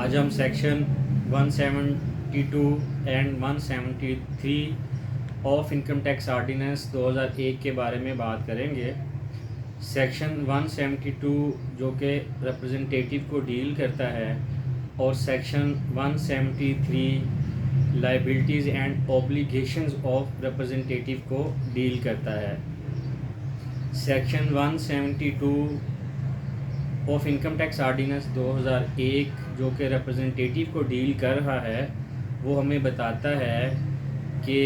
آج ہم section 172 and 173 of income tax ordinance 2001 کے بارے میں بات کریں گے۔ سیکشن 172 جو کہ ریپرزنٹیٹیو کو ڈیل کرتا ہے اور section 173 liabilities and obligations of representative کو ڈیل کرتا ہے۔ Section 172 of income tax ordinance 2001 جو کہ ریپرزنٹیٹیو کو ڈیل کر رہا ہے وہ ہمیں بتاتا ہے کہ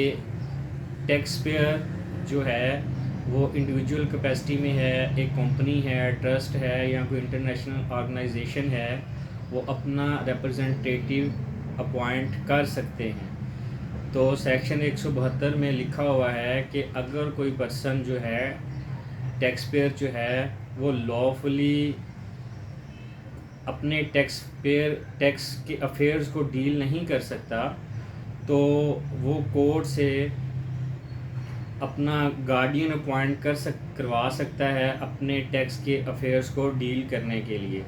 ٹیکس پیئر جو ہے وہ انڈیویجول کیپیسٹی میں ہے، ایک کمپنی ہے، ٹرسٹ ہے یا کوئی انٹرنیشنل آرگنائزیشن ہے، وہ اپنا ریپرزنٹیٹیو اپوائنٹ کر سکتے ہیں۔ تو سیکشن 172 میں لکھا ہوا ہے کہ اگر کوئی پرسن جو ہے ٹیکس پیئر جو ہے وہ لافلی اپنے ٹیکس کے افیئرز کو ڈیل نہیں کر سکتا تو وہ کورٹ سے اپنا گارڈین اپوائنٹ کروا سکتا ہے اپنے ٹیکس کے افیئرز کو ڈیل کرنے کے لیے،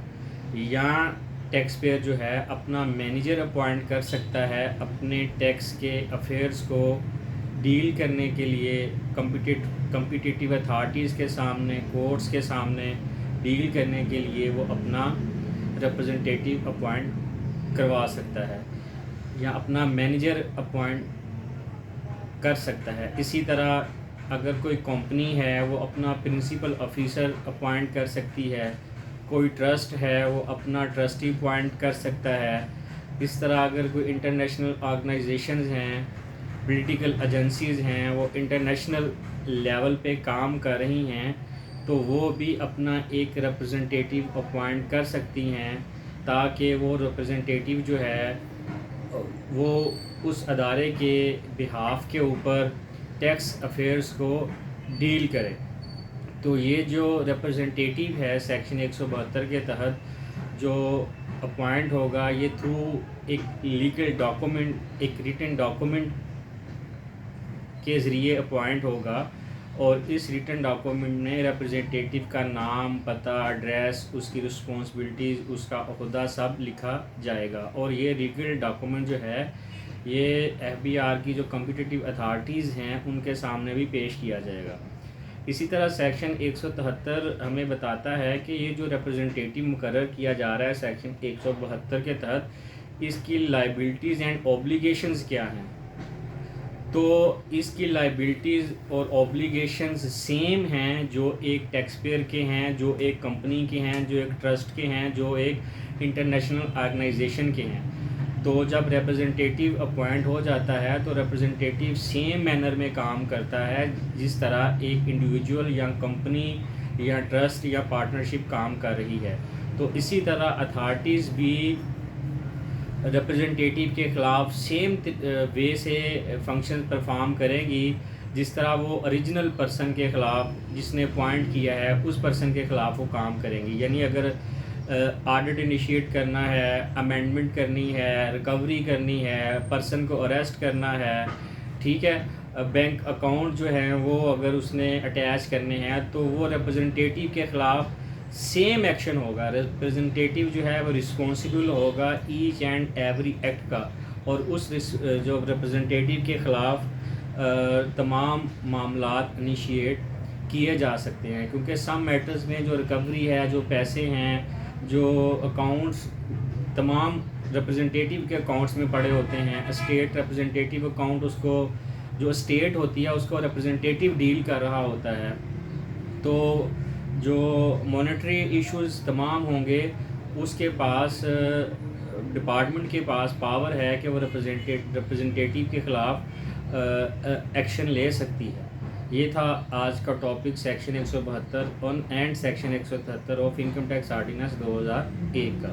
یا ٹیکس پیئر جو ہے اپنا مینیجر اپوائنٹ کر سکتا ہے اپنے ٹیکس کے افیئرز کو ڈیل کرنے کے لیے کمپیٹیٹیو اتھارٹیز کے سامنے، کورٹس کے سامنے ڈیل کرنے کے لیے وہ اپنا ریپرزنٹیٹیو اپوائنٹ کروا سکتا ہے یا اپنا مینیجر اپوائنٹ کر سکتا ہے۔ اسی طرح اگر کوئی کمپنی ہے وہ اپنا پرنسپل آفیسر اپوائنٹ کر سکتی ہے، کوئی ٹرسٹ ہے وہ اپنا ٹرسٹی اپوائنٹ کر سکتا ہے۔ اس طرح اگر کوئی انٹرنیشنل آرگنائزیشنز ہیں، پولیٹیکل ایجنسیز ہیں، وہ انٹرنیشنل لیول پہ کام کر رہی ہیں تو وہ بھی اپنا ایک ریپرزنٹیٹیو اپوائنٹ کر سکتی ہیں تاکہ وہ ریپرزنٹیٹیو جو ہے وہ اس ادارے کے بہاف کے اوپر ٹیکس افیئرز کو ڈیل کرے۔ تو یہ جو ریپرزنٹیٹیو ہے سیکشن 172 کے تحت جو اپوائنٹ ہوگا یہ تھرو ایک لیگل ڈاکومنٹ، ایک ریٹن ڈاکومنٹ کے ذریعے اپوائنٹ ہوگا، اور اس ریٹن ڈاکومنٹ میں ریپرزنٹیٹیو کا نام، پتہ، ایڈریس، اس کی رسپانسبلٹیز، اس کا عہدہ سب لکھا جائے گا، اور یہ لیگل ڈاکومنٹ جو ہے یہ ایف بی آر کی جو کمپیٹیٹیو اتھارٹیز ہیں ان کے سامنے بھی پیش کیا جائے گا۔ اسی طرح سیکشن 173 ہمیں بتاتا ہے کہ یہ جو ریپرزنٹیٹیو مقرر کیا جا رہا ہے سیکشن 172 کے تحت اس کی لائبلٹیز اینڈ اوبلیگیشنز کیا ہیں۔ تو اس کی لائبلٹیز اور اوبلیگیشنز سیم ہیں جو ایک ٹیکس پیئر کے ہیں، جو ایک کمپنی کے ہیں، جو ایک ٹرسٹ کے ہیں، جو ایک انٹرنیشنل آرگنائزیشن کے ہیں۔ تو جب ریپرزنٹیٹیو اپوائنٹ ہو جاتا ہے تو ریپرزنٹیٹیو سیم مینر میں کام کرتا ہے جس طرح ایک انڈیویجول یا کمپنی یا ٹرسٹ یا پارٹنرشپ کام کر رہی ہے۔ تو اسی طرح اتھارٹیز بھی ریپرزنٹیٹیو کے خلاف سیم وے سے فنکشن پرفارم کرے گی جس طرح وہ اوریجنل پرسن کے خلاف جس نے اپوائنٹ کیا ہے اس پرسن کے خلاف وہ کام کریں گی۔ یعنی اگر آڈٹ انیشیٹ کرنا ہے، امینڈمنٹ کرنی ہے، ریکوری کرنی ہے، پرسن کو اریسٹ کرنا ہے، ٹھیک ہے، بینک اکاؤنٹ جو ہیں وہ اگر اس نے اٹیچ کرنے ہیں تو وہ ریپرزنٹیٹیو کے خلاف سیم ایکشن ہوگا۔ ریپرزنٹیٹیو جو ہے وہ رسپانسبل ہوگا ایچ اینڈ ایوری ایکٹ کا، اور اس جو ریپرزنٹیٹیو کے خلاف تمام معاملات انیشیٹ کیے جا سکتے ہیں، کیونکہ سم میٹرز میں جو ریکوری ہے، جو پیسے ہیں، جو اکاؤنٹس تمام ریپرزنٹیٹیو کے اکاؤنٹس میں پڑے ہوتے ہیں، اسٹیٹ ریپرزنٹیٹیو اکاؤنٹ اس کو جو اسٹیٹ ہوتی ہے اس کو ریپرزنٹیٹیو ڈیل کر رہا ہوتا ہے، تو جو مانیٹری ایشوز تمام ہوں گے اس کے پاس ڈپارٹمنٹ کے پاس پاور ہے کہ وہ ریپرزنٹیٹیو کے خلاف ایکشن لے سکتی ہے۔ یہ تھا آج کا topic section 172 and section 173 of income tax ordinance 2001 کا۔